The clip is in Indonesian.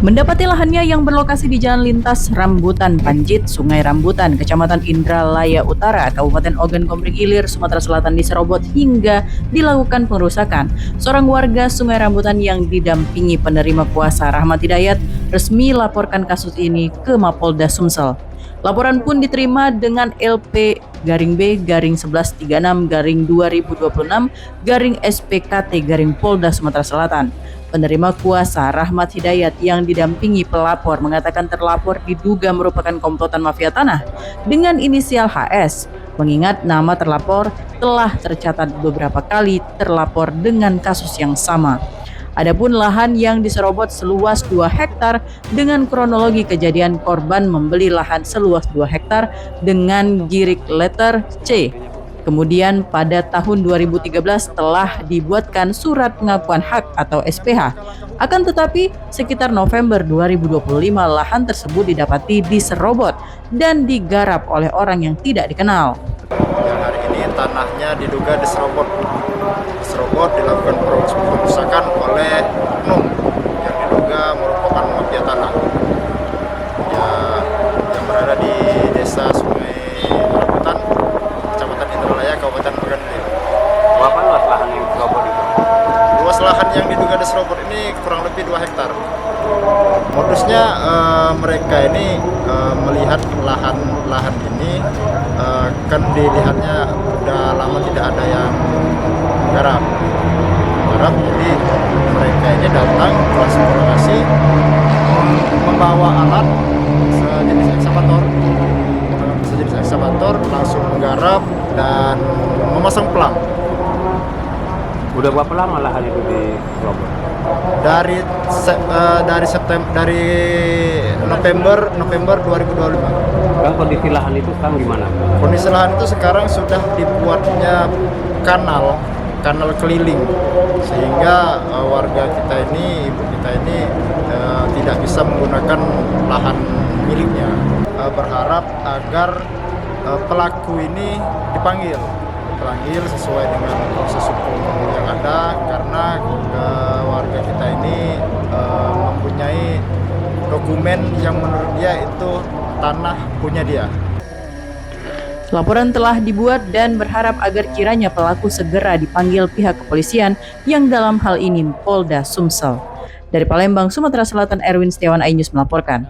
Mendapati lahannya yang berlokasi di Jalan Lintas Rambutan Panjit, Sungai Rambutan, Kecamatan Indralaya Utara, Kabupaten Ogan Komering Ilir, Sumatera Selatan diserobot hingga dilakukan pengerusakan. Seorang warga Sungai Rambutan yang didampingi penerima kuasa Rahmat Hidayat resmi laporkan kasus ini ke Mapolda Sumsel. Laporan pun diterima dengan LP garing B garing 1136 garing 2026 garing SPKT garing Polda Sumatera Selatan. Penerima kuasa Rahmat Hidayat yang didampingi pelapor mengatakan terlapor diduga merupakan komplotan mafia tanah dengan inisial HS, mengingat nama terlapor telah tercatat beberapa kali terlapor dengan kasus yang sama. Adapun lahan yang diserobot seluas 2 hektar dengan kronologi kejadian korban membeli lahan seluas 2 hektar dengan girik letter C. Kemudian pada tahun 2013 telah dibuatkan surat pengakuan hak atau SPH. Akan tetapi sekitar November 2025 lahan tersebut didapati diserobot dan digarap oleh orang yang tidak dikenal. Yang hari ini tanahnya diduga diserobot dilakukan perusakan oleh oknum yang diduga merupakan mafia tanah ya, yang berada di desa Sungai Rambutan, Kecamatan Indralaya, Kabupaten Ogan Ilir. Berapa luas lahan yang diserobot itu? Luas lahan yang diduga diserobot ini kurang lebih 2 hektar. Modusnya mereka ini melihat lahan ini kan dilihatnya udah lama tidak ada yang garap, jadi mereka ini datang ke lokasi membawa alat sejenis ekskavator langsung menggarap dan memasang pelang. Udah berapa lama lahan itu diserobot? Dari November 2025. Kan kondisi lahan itu sekarang gimana? Kondisi lahan itu sekarang sudah dibuatnya kanal keliling sehingga warga kita ini, ibu kita ini tidak bisa menggunakan lahan miliknya. Berharap agar pelaku ini dipanggil sesuai dengan proses hukum yang ada, karena warga kita ini mempunyai dokumen yang menurut dia itu tanah punya dia. Laporan telah dibuat dan berharap agar kiranya pelaku segera dipanggil pihak kepolisian yang dalam hal ini Polda Sumsel. Dari Palembang, Sumatera Selatan, Erwin Setiawan, iNews melaporkan.